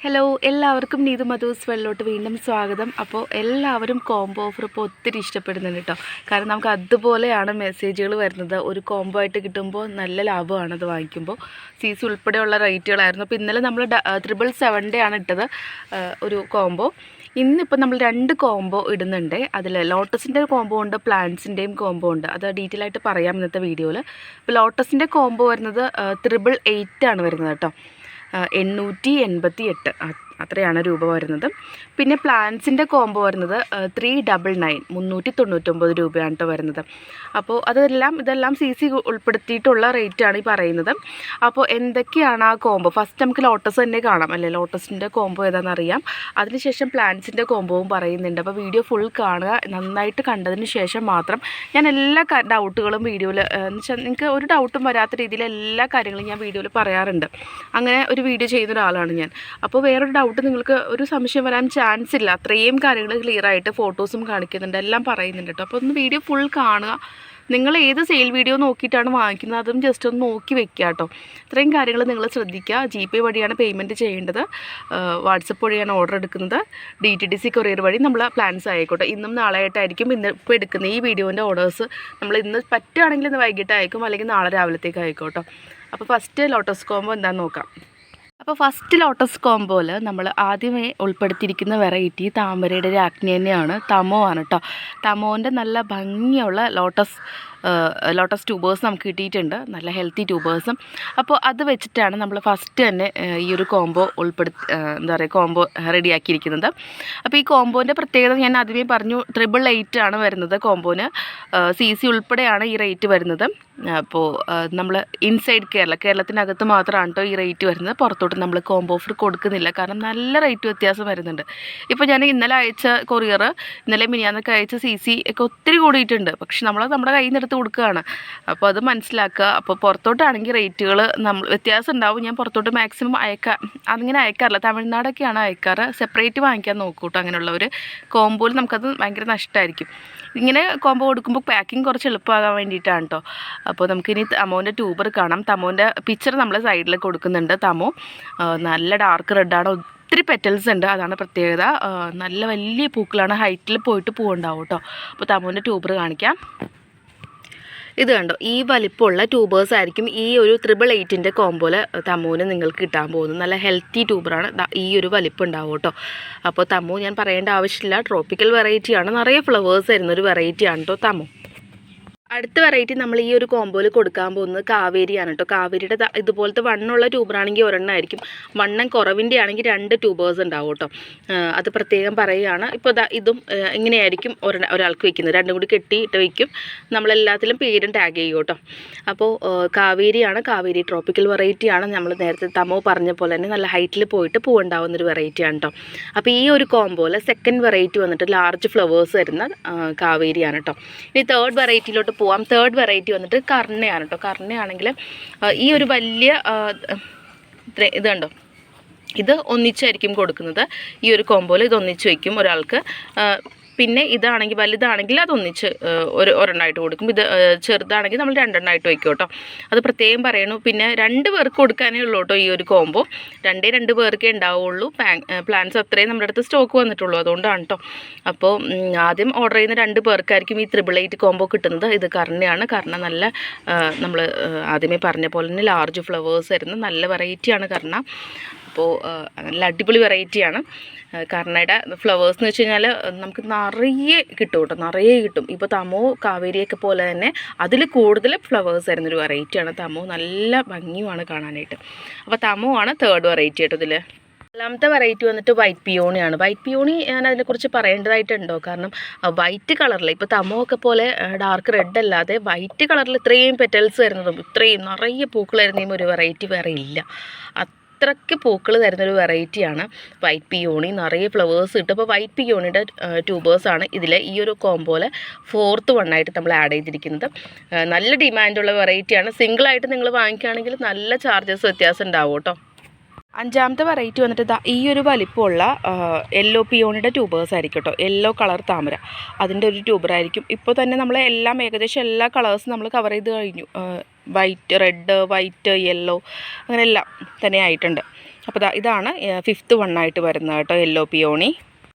Hello, എല്ലാവർക്കും നീതു മധൂസ് വെള്ളോട്ട് വീണ്ടും സ്വാഗതം. അപ്പോൾ എല്ലാവരും കോംബോ ഓഫർ ഇപ്പോൾ ഒത്തിരി ഇഷ്ടപ്പെടുന്നുണ്ട് കേട്ടോ. കാരണം നമുക്ക് അതുപോലെയാണ് മെസ്സേജുകൾ വരുന്നത്. ഒരു കോംബോ ആയിട്ട് കിട്ടുമ്പോൾ നല്ല ലാഭമാണ് അത് വാങ്ങിക്കുമ്പോൾ. CC ഉൾപ്പെടെയുള്ള റേറ്റുകളായിരുന്നു. അപ്പോൾ ഇന്നലെ നമ്മൾ 777 ആണ് ഇട്ടത് ഒരു കോംബോ. ഇന്നിപ്പോൾ നമ്മൾ 2 കോംബോ ഇടുന്നുണ്ട്. അതിൽ ലോട്ടസിൻ്റെ കോംബോ ഉണ്ട്, പ്ലാന്റ്സിൻ്റെയും കോംബോ ഉണ്ട്. അത് ഡീറ്റെയിൽ ആയിട്ട് പറയാം ഇന്നത്തെ വീഡിയോയിൽ. ഇപ്പോൾ ലോട്ടസിൻ്റെ കോംബോ വരുന്നത് 888 ആണ് വരുന്നത് കേട്ടോ. 888 അത്രയാണ് രൂപ വരുന്നത്. പിന്നെ പ്ലാൻസിൻ്റെ കോംബോ വരുന്നത് 399 399 രൂപയാണ് കേട്ടോ വരുന്നത്. അപ്പോൾ ഇതെല്ലാം CC ഉൾപ്പെടുത്തിയിട്ടുള്ള റേറ്റാണ് ഈ പറയുന്നത്. അപ്പോൾ എന്തൊക്കെയാണ് ആ കോംബോ? ഫസ്റ്റ് നമുക്ക് ലോട്ടസ് തന്നെ കാണാം അല്ലേ, ലോട്ടസിൻ്റെ കോംബോ ഏതാണെന്ന് അറിയാം. അതിനുശേഷം പ്ലാൻസിൻ്റെ കോംബോവും പറയുന്നുണ്ട്. അപ്പോൾ വീഡിയോ ഫുൾ കാണുക. നന്നായിട്ട് കണ്ടതിന് ശേഷം മാത്രം ഞാൻ എല്ലാ ഡൗട്ടുകളും വീഡിയോയിൽ എന്നുവെച്ചാൽ നിങ്ങൾക്ക് ഒരു ഡൗട്ടും വരാത്ത രീതിയിൽ എല്ലാ കാര്യങ്ങളും ഞാൻ വീഡിയോയിൽ പറയാറുണ്ട്. അങ്ങനെ ഒരു വീഡിയോ ചെയ്യുന്ന ഒരാളാണ് ഞാൻ. അപ്പോൾ വേറൊരു ഡൗട്ട് നിങ്ങൾക്ക് ഒരു സംശയം വരാൻ ചാൻസ് ഇല്ല. അത്രയും കാര്യങ്ങൾ ക്ലിയർ ആയിട്ട് ഫോട്ടോസും കാണിക്കുന്നുണ്ട്, എല്ലാം പറയുന്നുണ്ട് കേട്ടോ. അപ്പോൾ ഒന്ന് വീഡിയോ ഫുൾ കാണുക. നിങ്ങൾ ഏത് സെയിൽ വീഡിയോ നോക്കിയിട്ടാണ് വാങ്ങിക്കുന്നത് അതും ജസ്റ്റ് ഒന്ന് നോക്കി വെക്കുക കേട്ടോ. ഇത്രയും കാര്യങ്ങൾ നിങ്ങൾ ശ്രദ്ധിക്കുക. GPay വഴിയാണ് പേയ്മെൻറ്റ് ചെയ്യേണ്ടത്. വാട്സപ്പ് വഴിയാണ് ഓർഡർ എടുക്കുന്നത്. DTDC കൊറിയർ വഴി നമ്മൾ പ്ലാൻസ് ആയിക്കോട്ടെ. ഇന്നും നാളെ ആയിട്ടായിരിക്കും ഇപ്പോൾ എടുക്കുന്ന ഈ വീഡിയോൻ്റെ ഓർഡേഴ്സ് നമ്മൾ ഇന്ന് പറ്റുകയാണെങ്കിൽ ഇന്ന് വൈകിട്ട് അയക്കും, അല്ലെങ്കിൽ നാളെ രാവിലത്തേക്ക് ആയിക്കോട്ടോ. അപ്പോൾ ഫസ്റ്റ് ലോട്ടസ് കോംബോ എന്താണെന്ന് നോക്കാം. അപ്പോൾ ഫസ്റ്റ് ലോട്ടസ് കോംബോയിൽ നമ്മൾ ആദ്യമേ ഉൾപ്പെടുത്തിയിരിക്കുന്ന വെറൈറ്റി താമരയുടെ രാജ്ഞി തന്നെയാണ്. തമോ ആണ് കേട്ടോ. തമോൻ്റെ നല്ല ഭംഗിയുള്ള ലോട്ടസ് ട്യൂബേഴ്സ് നമുക്ക് കിട്ടിയിട്ടുണ്ട്, നല്ല ഹെൽത്തി ട്യൂബേഴ്സും. അപ്പോൾ അത് വെച്ചിട്ടാണ് നമ്മൾ ഫസ്റ്റ് തന്നെ ഈ ഒരു കോംബോ കോംബോ റെഡിയാക്കിയിരിക്കുന്നത്. അപ്പോൾ ഈ കോംബോൻ്റെ പ്രത്യേകത ഞാൻ ആദ്യമേ പറഞ്ഞു, 888 ആണ് വരുന്നത് കോംബോന്. CC ഉൾപ്പെടെയാണ് ഈ റേറ്റ് വരുന്നത്. അപ്പോൾ നമ്മൾ ഇൻസൈഡ് കേരളത്തിനകത്ത് മാത്രമാണ് കേട്ടോ ഈ റേറ്റ് വരുന്നത്. പുറത്തോട്ട് നമ്മൾ കോംബോ ഓഫർ കൊടുക്കുന്നില്ല, കാരണം നല്ല റേറ്റ് വ്യത്യാസം വരുന്നുണ്ട്. ഇപ്പോൾ ഞാൻ ഇന്നലെ അയച്ച കൊറിയർ, ഇന്നലെ മിനിയാന്നൊക്കെ അയച്ച CC ഒക്കെ ഒത്തിരി കൂടിയിട്ടുണ്ട്. പക്ഷെ നമ്മുടെ കയ്യിൽ നിന്ന് എടുത്ത് കൊടുക്കുകയാണ്. അപ്പോൾ അത് മനസ്സിലാക്കുക. അപ്പോൾ പുറത്തോട്ടാണെങ്കിൽ റേറ്റുകൾ വ്യത്യാസം ഉണ്ടാവും. ഞാൻ പുറത്തോട്ട് മാക്സിമം അങ്ങനെ അയക്കാറില്ല. തമിഴ്നാടൊക്കെയാണ് അയക്കാറ്. സെപ്പറേറ്റ് വാങ്ങിക്കാൻ നോക്കൂട്ടോ. അങ്ങനെയുള്ളവർ കോംബോയിൽ നമുക്കത് ഭയങ്കര നഷ്ടമായിരിക്കും. ഇങ്ങനെ കോംബോ കൊടുക്കുമ്പോൾ പാക്കിങ് കുറച്ച് എളുപ്പമാകാൻ വേണ്ടിയിട്ടാണ് കേട്ടോ. അപ്പോൾ നമുക്കിനി തമോൻ്റെ ട്യൂബർ കാണാം. തമോൻ്റെ പിക്ചർ നമ്മൾ സൈഡിൽ കൊടുക്കുന്നുണ്ട്. തമോ നല്ല ഡാർക്ക് റെഡാണ്, ഒത്തിരി പെറ്റൽസ് ഉണ്ട്, അതാണ് പ്രത്യേകത. നല്ല വലിയ പൂക്കളാണ്, ഹൈറ്റിൽ പോയിട്ട് പൂവുണ്ടാവും കേട്ടോ. അപ്പോൾ തമോൻ്റെ ട്യൂബർ കാണിക്കാം. ഇത് കണ്ടോ, ഈ വലിപ്പമുള്ള ട്യൂബേഴ്സ് ആയിരിക്കും ഈ ഒരു 888 കോംബോയിൽ തമോന് നിങ്ങൾക്ക് കിട്ടാൻ പോകുന്നത്. നല്ല ഹെൽത്തി ട്യൂബറാണ്. ഈ ഒരു വലിപ്പം ഉണ്ടാവും കേട്ടോ. അപ്പോൾ തമോ ഞാൻ പറയേണ്ട ആവശ്യമില്ല, ട്രോപ്പിക്കൽ വെറൈറ്റിയാണ്, നിറയെ ഫ്ലവേഴ്സ് വരുന്നൊരു വെറൈറ്റിയാണ് കേട്ടോ തമോ. അടുത്ത വെറൈറ്റി നമ്മൾ ഈ ഒരു കോംബോയിൽ കൊടുക്കാൻ പോകുന്നത് കാവേരിയാണ് കേട്ടോ. കാവേരിയുടെ ഇതുപോലത്തെ വണ്ണമുള്ള ട്യൂബറാണെങ്കിൽ ഒരെണ്ണമായിരിക്കും, വണ്ണം കുറവിൻ്റെ ആണെങ്കിൽ 2 ട്യൂബേഴ്സ് ഉണ്ടാവും കേട്ടോ. അത് പ്രത്യേകം പറയുകയാണ്. ഇപ്പോൾ ഇതും ഇങ്ങനെയായിരിക്കും ഒരാൾക്ക് വയ്ക്കുന്നത്, രണ്ടും കൂടി കെട്ടിയിട്ട് വയ്ക്കും. നമ്മളെല്ലാത്തിലും പേരും ടാഗ് ചെയ്യും കേട്ടോ. അപ്പോൾ കാവേരിയാണ്, കാവേരി ട്രോപ്പിക്കൽ വെറൈറ്റിയാണ്. നമ്മൾ നേരത്തെ തമോ പറഞ്ഞ പോലെ തന്നെ നല്ല ഹൈറ്റിൽ പോയിട്ട് പൂവുണ്ടാവുന്നൊരു വെറൈറ്റിയാണ് കേട്ടോ. അപ്പോൾ ഈ ഒരു കോംബോയിൽ സെക്കൻഡ് വെറൈറ്റി വന്നിട്ട് ലാർജ് ഫ്ലവേഴ്സ് വരുന്ന കാവേരിയാണ് കേട്ടോ. ഇനി തേർഡ് വെറൈറ്റിയിലോട്ട് പോവാം. തേർഡ് വെറൈറ്റി വന്നിട്ട് കർണയാണ് കേട്ടോ. കർണയാണെങ്കിൽ ഈ ഒരു വലിയ ഇത് കണ്ടോ, ഇത് ഒന്നിച്ചായിരിക്കും കൊടുക്കുന്നത്. ഈ ഒരു കോംബോയിൽ ഇത് ഒന്നിച്ച് വയ്ക്കും ഒരാൾക്ക്. പിന്നെ ഇതാണെങ്കിൽ വലുതാണെങ്കിൽ അതൊന്നിച്ച് ഒരെണ്ണമായിട്ട് കൊടുക്കും. ഇത് ചെറുതാണെങ്കിൽ നമ്മൾ 2 എണ്ണമായിട്ട് വയ്ക്കും കേട്ടോ. അത് പ്രത്യേകം പറയണു. പിന്നെ 2 പേർക്ക് കൊടുക്കാനേ ഉള്ളൂ കേട്ടോ ഈ ഒരു കോംബോ. 2 പേർക്കേ ഉണ്ടാവുള്ളൂ. പ്ലാൻസ് അത്രയും നമ്മുടെ അടുത്ത് സ്റ്റോക്ക് വന്നിട്ടുള്ളൂ, അതുകൊണ്ടാണ് കേട്ടോ. അപ്പോൾ ആദ്യം ഓർഡർ ചെയ്യുന്ന 2 പേർക്കായിരിക്കും ഈ 888 കോംബോ കിട്ടുന്നത്. ഇത് കർണയാണ്. കർണ നല്ല നമ്മൾ ആദ്യമേ പറഞ്ഞ പോലെ തന്നെ ലാർജ് ഫ്ലവേഴ്സ് വരുന്ന നല്ല വെറൈറ്റിയാണ് കർണ. അപ്പോൾ നല്ല അടിപൊളി വെറൈറ്റിയാണ് കർണയുടെ ഫ്ലവേഴ്സ് എന്ന് വെച്ച് കഴിഞ്ഞാൽ നമുക്ക് നിറയെ കിട്ടും കേട്ടോ, നിറയെ കിട്ടും. ഇപ്പോൾ തമോ കാവേരിയൊക്കെ പോലെ തന്നെ അതിൽ കൂടുതൽ ഫ്ലവേഴ്സ് വരുന്നൊരു വെറൈറ്റിയാണ് തമോ. നല്ല ഭംഗിയുമാണ് കാണാനായിട്ട്. അപ്പോൾ തമോ ആണ് തേർഡ് വെറൈറ്റി കേട്ടോ. ഇതിൽ രണ്ടാമത്തെ വെറൈറ്റി വന്നിട്ട് വൈറ്റ് പിയോണിയാണ്. വൈറ്റ് പിയോണി ഞാൻ അതിനെക്കുറിച്ച് പറയേണ്ടതായിട്ടുണ്ടോ, കാരണം വൈറ്റ് കളറിൽ ഇപ്പോൾ തമോ ഒക്കെ പോലെ ഡാർക്ക് റെഡ് അല്ലാതെ വൈറ്റ് കളറിൽ ഇത്രയും പെറ്റൽസ് വരുന്നതും ഇത്രയും നിറയെ പൂക്കൾ വരുന്നതും ഒരു വെറൈറ്റി വേറെ ഇല്ല. അത്രയ്ക്ക് പൂക്കൾ തരുന്നൊരു വെറൈറ്റിയാണ് വൈറ്റ് പിയോണി. നിറയെ ഫ്ലവേഴ്സ് കിട്ടും. അപ്പോൾ വൈറ്റ് പിയോണിയുടെ ട്യൂബേഴ്സാണ് ഇതിൽ ഈ ഒരു കോംബോയിൽ 4th വണ്ണായിട്ട് നമ്മൾ ആഡ് ചെയ്തിരിക്കുന്നത്. നല്ല ഡിമാൻഡുള്ള വെറൈറ്റിയാണ്. സിംഗിളായിട്ട് നിങ്ങൾ വാങ്ങിക്കുകയാണെങ്കിൽ നല്ല ചാർജസ് വ്യത്യാസം ഉണ്ടാവും കേട്ടോ. അഞ്ചാമത്തെ വെറൈറ്റി വന്നിട്ട് ഈ ഒരു വലിപ്പമുള്ള യെല്ലോ പിയോണിയുടെ ട്യൂബേഴ്സ് ആയിരിക്കും കേട്ടോ. യെല്ലോ കളർ താമര, അതിൻ്റെ ഒരു ട്യൂബറായിരിക്കും. ഇപ്പോൾ തന്നെ നമ്മൾ ഏകദേശം എല്ലാ കളേഴ്സും നമ്മൾ കവർ ചെയ്ത് കഴിഞ്ഞു. വൈറ്റ്, റെഡ്, വൈറ്റ്, യെല്ലോ അങ്ങനെ എല്ലാം തന്നെ ആയിട്ടുണ്ട്. അപ്പോൾ ഇതാണ് 5th വണ്ണായിട്ട് വരുന്നത് കേട്ടോ, യെല്ലോ പിയോണി.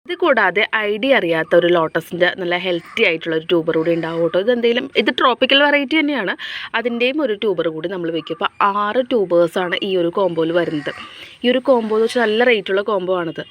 ഇത് കൂടാതെ ഐഡിയ അറിയാത്ത ഒരു ലോട്ടസിൻ്റെ നല്ല ഹെൽത്തി ആയിട്ടുള്ള ഒരു ട്യൂബർ കൂടി ഉണ്ടാവും കേട്ടോ. ഇതെന്തെങ്കിലും ഇത് ട്രോപ്പിക്കൽ വെറൈറ്റി തന്നെയാണ്, അതിൻ്റെയും ഒരു ട്യൂബർ കൂടി നമ്മൾ വെക്കും. അപ്പോൾ 6 ട്യൂബേഴ്സാണ് ഈ ഒരു കോമ്പോയിൽ വരുന്നത്. ഈ ഒരു കോമ്പോ എന്ന് വെച്ചാൽ നല്ല റേറ്റുള്ള കോമ്പോ ആണിത്.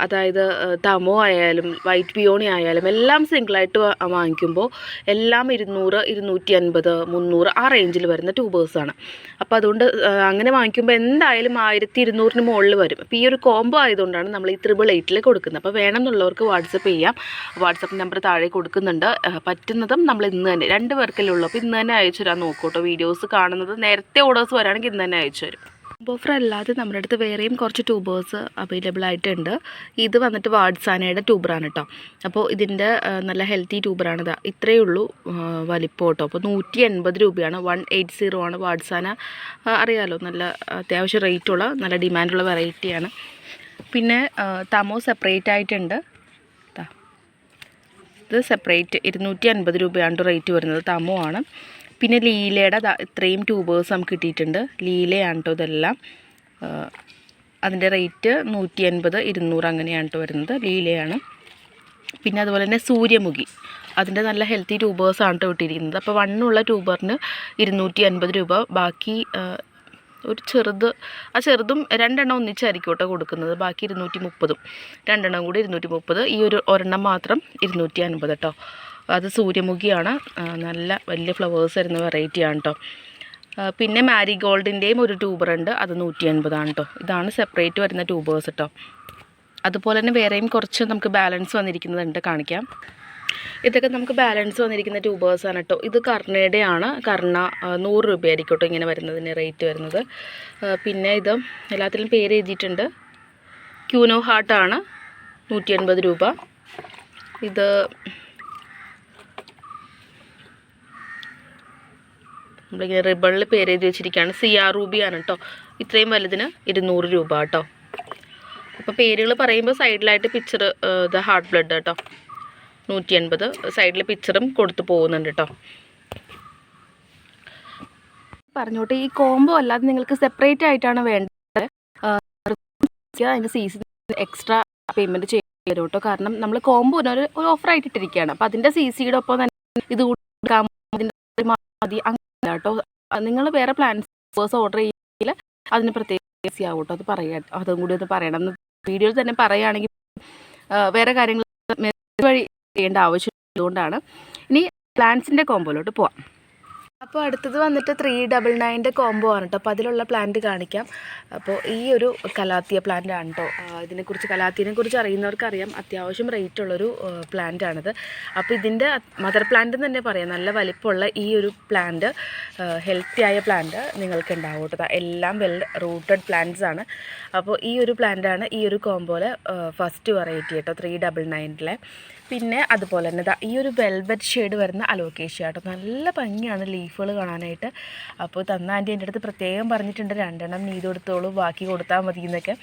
അതായത് തമോ ആയാലും വൈറ്റ് പിയോണി ആയാലും എല്ലാം സിംഗിളായിട്ട് വാങ്ങിക്കുമ്പോൾ എല്ലാം 200, 250, 300 ആ റേഞ്ചിൽ വരുന്ന ട്യൂബേഴ്സാണ്. അപ്പോൾ അതുകൊണ്ട് അങ്ങനെ വാങ്ങിക്കുമ്പോൾ എന്തായാലും 1200-ന് മുകളിൽ വരും. അപ്പോൾ ഈ ഒരു കോമ്പോ ആയതുകൊണ്ടാണ് നമ്മൾ ഈ 888 കൊടുക്കുന്നത്. അപ്പോൾ വേണമെന്നുള്ളവർക്ക് വാട്സപ്പ് ചെയ്യാം. വാട്സപ്പ് നമ്പർ താഴെ കൊടുക്കുന്നുണ്ട്. പറ്റുന്നതും നമ്മൾ ഇന്ന് തന്നെ 2 പേർക്കല്ലേ ഉള്ളൂ, അപ്പോൾ ഇന്ന് തന്നെ അയച്ചു തരാൻ നോക്കൂട്ടോ. വീഡിയോസ് കാണുന്നത് നേരത്തെ ഓർഡേഴ്സ് വരാണെങ്കിൽ ഇന്ന് തന്നെ അയച്ചു തരും. ഓഫർ അല്ലാതെ നമ്മുടെ അടുത്ത് വേറെയും കുറച്ച് ട്യൂബേഴ്സ് അവൈലബിൾ ആയിട്ടുണ്ട്. ഇത് വന്നിട്ട് വാഡ്സാനയുടെ ട്യൂബറാണ് കേട്ടോ. അപ്പോൾ ഇതിൻ്റെ നല്ല ഹെൽത്തി ട്യൂബറാണിത്. ഇത്രയേ ഉള്ളൂ വലിപ്പം കേട്ടോ. അപ്പോൾ 180 രൂപയാണ്, 180 ആണ് വാഡ്സാന. അറിയാമല്ലോ, നല്ല അത്യാവശ്യം റേറ്റുള്ള നല്ല ഡിമാൻഡുള്ള വെറൈറ്റിയാണ്. പിന്നെ തമോ സെപ്പറേറ്റ് ആയിട്ടുണ്ട്. ഇത് സെപ്പറേറ്റ് 250 രൂപയാണ് റേറ്റ് വരുന്നത്, തമോ ആണ്. പിന്നെ ലീലയുടെ ഇത്രയും ട്യൂബേഴ്സ് നമുക്ക് കിട്ടിയിട്ടുണ്ട്. ലീലയാണ് കേട്ടോ ഇതെല്ലാം. അതിൻ്റെ റേറ്റ് 180, 200 അങ്ങനെയാണ് കേട്ടോ വരുന്നത്, ലീലയാണ്. പിന്നെ അതുപോലെ തന്നെ സൂര്യമുഖി, അതിൻ്റെ നല്ല ഹെൽത്തി ട്യൂബേഴ്സാണ് കേട്ടോ ഇട്ടിരിക്കുന്നത്. അപ്പോൾ വണ്ണുള്ള ട്യൂബറിന് 250 രൂപ. ബാക്കി ഒരു ചെറുത്, ആ ചെറുതും 2 എണ്ണം ഒന്നിച്ചായിരിക്കും കേട്ടോ കൊടുക്കുന്നത്. ബാക്കി 230, 2 എണ്ണം കൂടി 230. ഈ ഒരു ഒരെണ്ണം മാത്രം 250 കേട്ടോ. അത് സൂര്യമുഖിയാണ്, നല്ല വലിയ ഫ്ലവേഴ്സ് വരുന്ന വെറൈറ്റിയാണ് കേട്ടോ. പിന്നെ മാരിഗോൾഡിൻ്റെയും ഒരു ട്യൂബറുണ്ട്, അത് 180 ആണ് കേട്ടോ. ഇതാണ് സെപ്പറേറ്റ് വരുന്ന ട്യൂബേഴ്സ് കേട്ടോ. അതുപോലെ തന്നെ വേറെയും കുറച്ച് നമുക്ക് ബാലൻസ് വന്നിരിക്കുന്നതുണ്ട്, കാണിക്കാം. ഇതൊക്കെ നമുക്ക് ബാലൻസ് വന്നിരിക്കുന്ന ട്യൂബേഴ്സാണ് കേട്ടോ. ഇത് കർണയുടെയാണ്. കർണ 100 രൂപയായിരിക്കും കേട്ടോ ഇങ്ങനെ വരുന്നതിന് റേറ്റ് വരുന്നത്. പിന്നെ ഇത് എല്ലാത്തിലും പേര് എഴുതിയിട്ടുണ്ട്. ക്യൂനോ ഹാർട്ടാണ്, 180 രൂപ. ഇത് നമ്മളിങ്ങനെ റിബണിൽ പേര് എഴുതി വെച്ചിരിക്കുകയാണ്. സിയാ റൂബിയാണ് കേട്ടോ. ഇത്രയും വലുതിന് 200 രൂപ കേട്ടോ. അപ്പോൾ പേരുകൾ പറയുമ്പോൾ സൈഡിലായിട്ട് പിക്ചർ, ഇത് ഹാർട്ട് ബ്ലഡ് കേട്ടോ, 180. സൈഡിൽ പിക്ചറും കൊടുത്ത് പോകുന്നുണ്ട് കേട്ടോ. പറഞ്ഞോട്ടെ, ഈ കോംബോ അല്ലാതെ നിങ്ങൾക്ക് സെപ്പറേറ്റ് ആയിട്ടാണ് വേണ്ടത്, അതിൻ്റെ സീസൺ എക്സ്ട്രാ പേയ്മെൻറ്റ് ചെയ്ത് തരും കേട്ടോ. കാരണം നമ്മൾ കോംബോന് ഒരു ഓഫറായിട്ട് ഇട്ടിരിക്കുകയാണ്. അപ്പോൾ അതിൻ്റെ CCയുടെ ഒപ്പം തന്നെ ഇത് മതി അങ്ങനെ കേട്ടോ. നിങ്ങൾ വേറെ പ്ലാൻസ് ഓർഡർ ചെയ്യില്ല, അതിന് പ്രത്യേക CC ആവും കേട്ടോ. അത് പറയാം, അതും കൂടി ഒന്ന് പറയണം. വീഡിയോയിൽ തന്നെ പറയുകയാണെങ്കിൽ വേറെ കാര്യങ്ങൾ വഴി ചെയ്യേണ്ട ആവശ്യമുള്ളതുകൊണ്ടാണ്. ഇനി പ്ലാന്റ്സിൻ്റെ കോമ്പോയിലോട്ട് പോവാം. അപ്പോൾ അടുത്തത് വന്നിട്ട് 399 കോംബോ ആണ് കേട്ടോ. അപ്പോൾ അതിലുള്ള പ്ലാന്റ് കാണിക്കാം. അപ്പോൾ ഈ ഒരു കലാത്തിയ പ്ലാന്റ് ആണ് കേട്ടോ. കലാത്തിയനെക്കുറിച്ച് അറിയുന്നവർക്കറിയാം, അത്യാവശ്യം റേറ്റുള്ളൊരു പ്ലാന്റാണിത്. അപ്പോൾ ഇതിൻ്റെ മദർ പ്ലാന്റ് എന്ന് തന്നെ പറയാം. നല്ല വലിപ്പമുള്ള ഈ ഒരു പ്ലാന്റ്, ഹെൽത്തി ആയ പ്ലാന്റ് നിങ്ങൾക്ക് ഉണ്ടാവും കേട്ടോ. എല്ലാം വെൽ റൂട്ടഡ് പ്ലാന്റ്സ് ആണ്. അപ്പോൾ ഈ ഒരു പ്ലാന്റാണ് ഈ ഒരു കോംബോയിലെ ഫസ്റ്റ് വെറൈറ്റി കേട്ടോ, 399. പിന്നെ അതുപോലെ തന്നെ ഈ ഒരു വെൽവെറ്റ് ഷെയ്ഡ് വരുന്ന അലോക്കേഷ്യ കേട്ടോ. നല്ല ഭംഗിയാണ് ലീഫുകൾ കാണാനായിട്ട്. അപ്പോൾ തന്ന ആൻറ്റി എൻ്റെ അടുത്ത് പ്രത്യേകം പറഞ്ഞിട്ടുണ്ട്, 2 എണ്ണം നീ കൊടുത്തോളൂ, ബാക്കി കൊടുത്താൽ മതി എന്നൊക്കെ.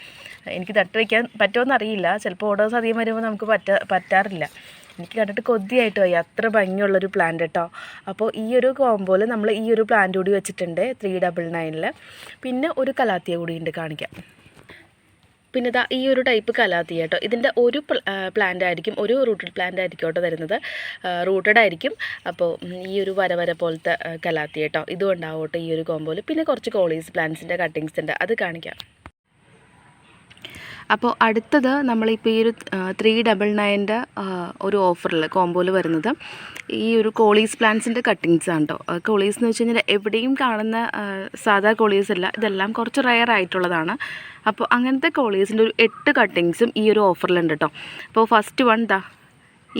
എനിക്ക് തട്ട് വയ്ക്കാൻ പറ്റുമോയെന്ന് അറിയില്ല, ചിലപ്പോൾ ഓർഡേഴ്സ് അധികം വരുമ്പോൾ നമുക്ക് പറ്റാറില്ല. എനിക്ക് കണ്ടിട്ട് കൊതിയായിട്ട് പോയി, അത്ര ഭംഗിയുള്ളൊരു പ്ലാന്റ് കേട്ടോ. അപ്പോൾ ഈ ഒരു കോംബോയിൽ നമ്മൾ ഈ ഒരു പ്ലാന്റ് കൂടി വെച്ചിട്ടുണ്ട് 399. പിന്നെ ഒരു കലാത്തിയ കൂടി ഉണ്ട്, കാണിക്കാം. പിന്നെ ഇതാ ഈ ഒരു ടൈപ്പ് കലാത്തിയ കേട്ടോ. ഇതിൻ്റെ ഒരു പ്ലാന്റ് ആയിരിക്കും, ഒരു റൂട്ടഡ് പ്ലാന്റ് ആയിരിക്കും കേട്ടോ തരുന്നത്, റൂട്ടഡ് ആയിരിക്കും. അപ്പോൾ ഈ ഒരു വര പോലത്തെ കലാത്തിയ കേട്ടോ, ഇതും ഉണ്ടാവും കേട്ടോ ഈ ഒരു കോമ്പോയിൽ. പിന്നെ കുറച്ച് കോളീസ് പ്ലാന്റ്സിൻ്റെ കട്ടിങ്സ് ഉണ്ട്, അത് കാണിക്കാം. അപ്പോൾ അടുത്തത് നമ്മളിപ്പോൾ ഈ ഒരു 399 ഒരു ഓഫറിൽ കോമ്പോയിൽ വരുന്നത് ഈ ഒരു കോളീസ് പ്ലാന്റ്സിൻ്റെ കട്ടിങ്സ് ആണ് കേട്ടോ. കോളീസ് എന്ന് വെച്ച് കഴിഞ്ഞാൽ എവിടെയും കാണുന്ന സാധാ കോളീസ് അല്ല, ഇതെല്ലാം കുറച്ച് റെയർ ആയിട്ടുള്ളതാണ്. അപ്പോൾ അങ്ങനത്തെ കോളീസിൻ്റെ ഒരു 8 കട്ടിങ്സും ഈ ഒരു ഓഫറിലുണ്ട് കേട്ടോ. അപ്പോൾ ഫസ്റ്റ് വൺ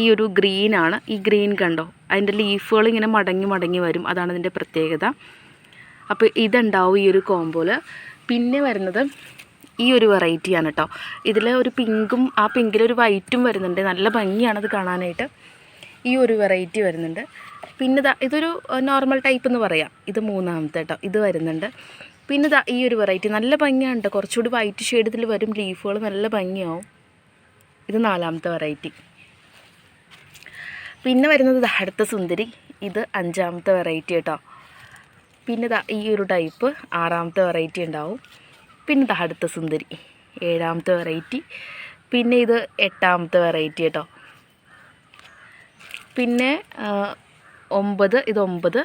ഈ ഒരു ഗ്രീനാണ്. ഈ ഗ്രീൻ കണ്ടോ, അതിൻ്റെ ലീഫുകൾ ഇങ്ങനെ മടങ്ങി വരും, അതാണ് ഇതിൻ്റെ പ്രത്യേകത. അപ്പോൾ ഇതുണ്ടാവും ഈ ഒരു കോമ്പോയിൽ. പിന്നെ വരുന്നത് ഈ ഒരു വെറൈറ്റിയാണ് കേട്ടോ. ഇതിൽ ഒരു പിങ്കും ആ പിങ്കിലൊരു വൈറ്റും വരുന്നുണ്ട്, നല്ല ഭംഗിയാണത് കാണാനായിട്ട്. ഈ ഒരു വെറൈറ്റി വരുന്നുണ്ട്. പിന്നെ ഇതൊരു നോർമൽ ടൈപ്പ് എന്ന് പറയാം, ഇത് 3ാമത്തെ കേട്ടോ, ഇത് വരുന്നുണ്ട്. പിന്നെ ഈ ഒരു വെറൈറ്റി നല്ല ഭംഗിയാണ് കേട്ടോ, കുറച്ചുകൂടി വൈറ്റ് ഷെയ്ഡ് ഇതിൽ വരും, ലീഫുകൾ നല്ല ഭംഗിയാവും. ഇത് 4ാമത്തെ വെറൈറ്റി. പിന്നെ വരുന്നത് അടുത്ത സുന്ദരി, ഇത് 5ാമത്തെ വെറൈറ്റി കേട്ടോ. പിന്നെ ഈ ഒരു ടൈപ്പ് 6ാമത്തെ വെറൈറ്റി ഉണ്ടാവും. പിന്നെ ഇത് അടുത്ത സുന്ദരി 7ാമത്തെ വെറൈറ്റി. പിന്നെ ഇത് 8ാമത്തെ വെറൈറ്റി കേട്ടോ. പിന്നെ 9, ഇത് 9.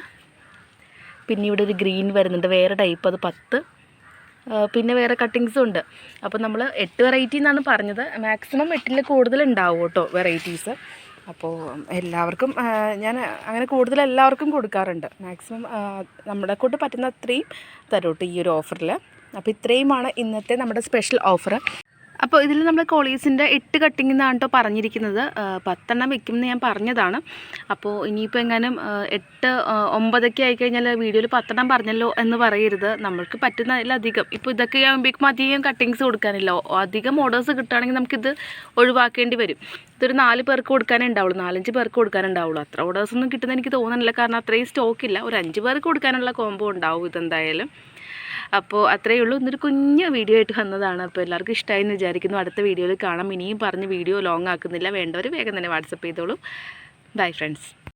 പിന്നെ ഇവിടെ ഒരു ഗ്രീൻ വരുന്നുണ്ട്, വേറെ ടൈപ്പ്, അത് 10. പിന്നെ വേറെ കട്ടിങ്സും ഉണ്ട്. അപ്പോൾ നമ്മൾ 8 വെറൈറ്റി എന്നാണ് പറഞ്ഞത്. മാക്സിമം 8ൽ കൂടുതൽ ഉണ്ടാവും കേട്ടോ വെറൈറ്റീസ്. അപ്പോൾ എല്ലാവർക്കും ഞാൻ അങ്ങനെ കൂടുതൽ എല്ലാവർക്കും കൊടുക്കാറുണ്ട്. മാക്സിമം നമ്മളെ കൊണ്ട് പറ്റുന്ന അത്രയും തരും കേട്ടോ ഈ ഒരു ഓഫറിൽ. അപ്പോൾ ഇത്രയുമാണ് ഇന്നത്തെ നമ്മുടെ സ്പെഷ്യൽ ഓഫർ. അപ്പോൾ ഇതിൽ നമ്മൾ കോളീസിൻ്റെ 8 കട്ടിംഗ് എന്നാണ് കേട്ടോ പറഞ്ഞിരിക്കുന്നത്. 10 എണ്ണം വെക്കുമെന്ന് ഞാൻ പറഞ്ഞതാണ്. അപ്പോൾ ഇനിയിപ്പോൾ എങ്ങാനും 8, 9 ആയിക്കഴിഞ്ഞാൽ വീഡിയോയിൽ 10 എണ്ണം പറഞ്ഞല്ലോ എന്ന് പറയരുത്. നമ്മൾക്ക് പറ്റുന്നതിലധികം, ഇപ്പോൾ ഇതൊക്കെ ആകുമ്പോഴേക്കും അധികം കട്ടിങ്സ് കൊടുക്കാനില്ല. അധികം ഓർഡേഴ്സ് കിട്ടുകയാണെങ്കിൽ നമുക്കിത് ഒഴിവാക്കേണ്ടി വരും. ഇതൊരു 4 പേർക്ക് കൊടുക്കാനേ ഉണ്ടാവുള്ളൂ, 4-5 പേർക്ക് കൊടുക്കാനുണ്ടാവുള്ളൂ. അത്ര ഓർഡേഴ്സൊന്നും കിട്ടുന്ന എനിക്ക് തോന്നുന്നില്ല, കാരണം അത്രയും സ്റ്റോക്കില്ല. ഒരു 5 പേർക്ക് കൊടുക്കാനുള്ള കോംബോ ഉണ്ടാവും ഇതെന്തായാലും. അപ്പോൾ അത്രയേ ഉള്ളൂ. ഇന്നൊരു കുഞ്ഞു വീഡിയോ ആയിട്ട് വന്നതാണ്. അപ്പോൾ എല്ലാവർക്കും ഇഷ്ടമായി എന്ന് വിചാരിക്കുന്നു. അടുത്ത വീഡിയോയിൽ കാണാം. ഇനിയും പറഞ്ഞ് വീഡിയോ ലോങ് ആക്കുന്നില്ല. വേണ്ടവർ വേഗം തന്നെ വാട്സപ്പ് ചെയ്തോളൂ. Bye friends.